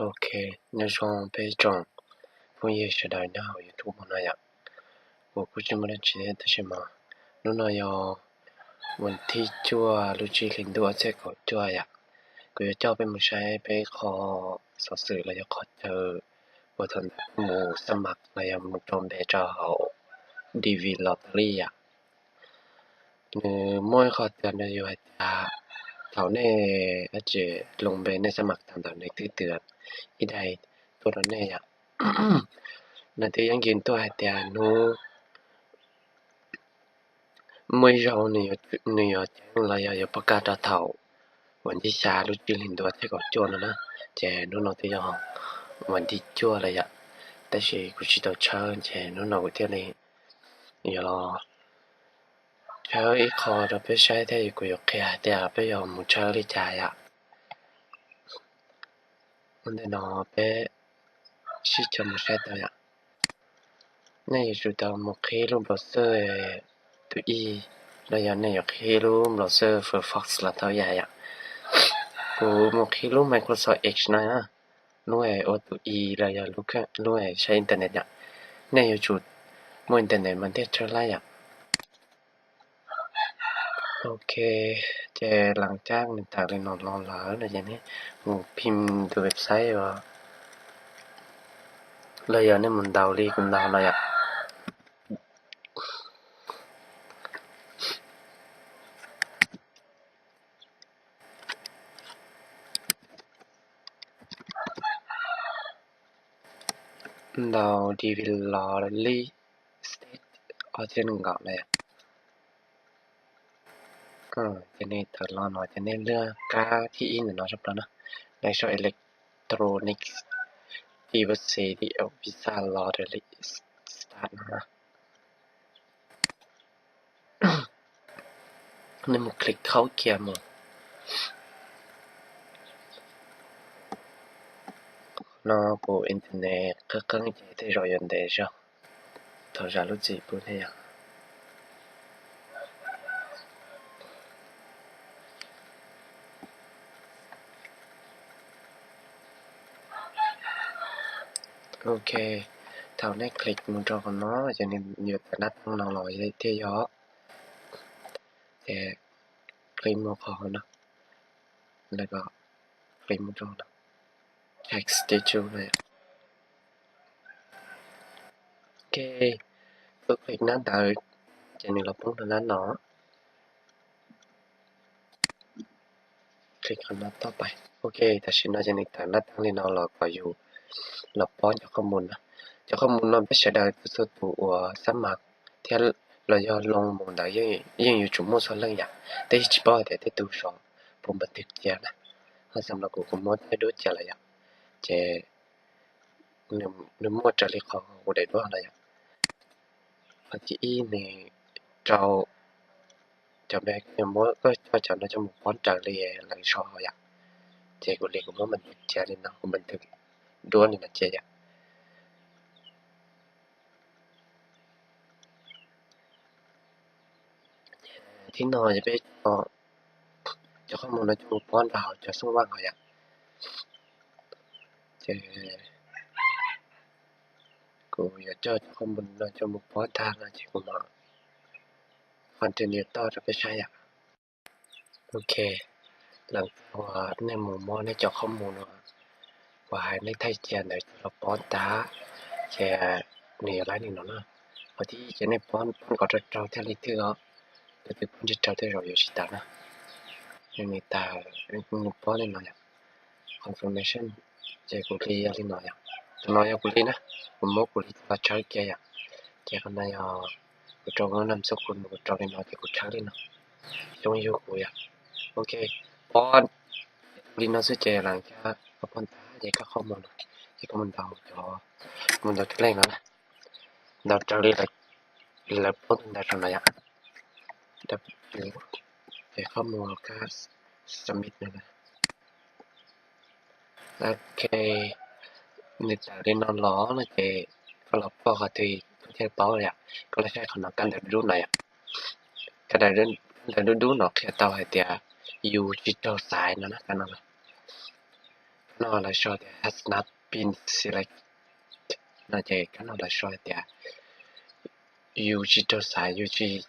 OK，那双被种枫叶时代那好也突破那样，我估计没得其他的什么，นู่น要วันที่จั่วลูจิลินดัวเจ๊ก็จั่วอยากกูจะเจ้าไปมึงใช้ไปขอสอสื่อแล้วจะขอเจอบทนหมู่สมัครแล้วยังมึงจอมเบเจ้าเขาดีวีลอตเตอรี่อ่ะหรือมั่วขอเตือนอยู่ว่าจะเขาในอาจจะลงไปในสมัครตามในที่เตือนอีใดตัวนั้นเนี่ยอ่ะนั่นที่ยังกินตัวให้เตือนนู้每周你要进来要不干得头，วันที่ช้ารู้จิลินตัวที่ก็จวนแล้วนะเจนู่นเราที่ยังวันที่จั่วเลยอะแต่是กู知道เชิญเจนู่นเราที่นี่อย่ารอเชิญอีกคอเราไปใช้ที่กูยกแค่เดียวไปยอมมุเชิญลิจายอะมันได้นอไปชิจมุใช้ตัวอะนี่จุดเรามุขรูปเซอร์ตัวอีแล้วยังนี่ยกรูปเซอร์ Firefox ละเท่าใหญ่อะกูมุขรูป Microsoft Edge นะนู่นโอตัวอีแล้วยังรู้แค่นู่นใช้อินเทอร์เน็ตอะนี่อยู่จุดมอินเทอร์เน็ตมันได้เท่าไรอะโอเคเจหลังจากหนึ่งตากเรียนนอนรอหลาแล้วอย่างนี้มึงพิมพ์ดูเว็บไซต์ว่าเลยอย่างนี้มันดาวลีคุณดาวอะไรอ่ะดาวดีวิลลาลีสเตทเอาเช่นหนึ่งก่อนเลยจะนี่ตลอดหน่อยจะนี่เรื่องการที่อินหรือน้อยชอบแล้วนะในช่วงอิเล็กทรอนิกส์ที่วัดเสียที่เอาวิซาลอเดลิสตาร์ทนะนี่มึงคลิกเข้าเกียร์มึงnó của internet các cái gì thì rồi nhận đề cho thật ra lúc gì cũng thế à ok thảo này click một trò của nó cho nên nhiều cái nát nó lòi dây theo gió để click một khó nó là có click một trò nó text để chú này ok tôi click nát tới cho nên là bóng nó nó click on ต่อไปโอเคแต่ชิ้นน่าจะในฐานะทั้งนี้เราหลอกกว่าอยู่เราป้อนจากข้อมูลนะจากข้อมูลเราไม่ใช่ได้ตัวตัวสมัครที่เราจะลงมุมได้ยังอยู่จุดมุ่งส่วนเรื่องอย่างแต่ที่บอกแต่ที่ตัวสองผมบันทึกเจนะถ้าสำหรับกูมดให้ดูเจอะไรอย่างเจนึกมดจะเรียกเขากูได้ด้วยอะไรอย่างพอที่นี่เราจะแบกเนี่ยมดก็จะน่าจะมุป้อนจากเรียหลังชออย่างเจกูเรียกกูว่ามันเจเลยนะกูบันทึกด้วยนี่นะเจอย่างที่นอนจะไปจะข้อมูลนะจะมุป้อนเราจะสู้ว่างเขาอย่างเจกูอยากเจอข้อมูลนะจะมุป้อนทางนะเจกูมาคอนเทนต์ต่อจะไปใช้อย่างโอเคหลังว่าในหมู่มอในเจาะข้อมูลว่าในไทยเจียนในเราป้อนตาแค่นี่อะไรนี่เนาะพอที่จะในป้อนก็จะเจ้าเท่าไรที่ก็จะเป็นป้อนจะเจ้าที่เราอยู่ชิตานะยังมีตามีป้อนเลยเนาะ confirmation เจกุลีอะไรเนาะตัวน้อยกุลีนะผมมกุลีว่าชาร์จแกอย่างแกคนนั้นกูจองนำสกุลกูจองในน้อยที่กูชาร์จเลยเนาะจงอยู่กูอย่างโอเคป้อนกุลีน่าสนใจหลังจากป้อนตาเจก็ข้อมูลเจก็มันเดาจอมันเดาแรงนะเดาจอเลยแล้วป้อนได้ตรงไหนอ่ะเดาอยู่เจข้อมูลก็สมิธนะโอเคในจากเรียนนอนล้อนะเจก็เราป้อเขาทีเทียบเป้าเลยอ่ะก็เลยใช้ขนาดกันแต่รุ่นไหนอ่ะก็ได้เรื่องแต่ดูหนอกแค่เตาให้เตียอยู่จิตเตาสายนะกันนั่นแหละ nó là short has not been selected nó chạy cái nó là short ya 有几多啥有几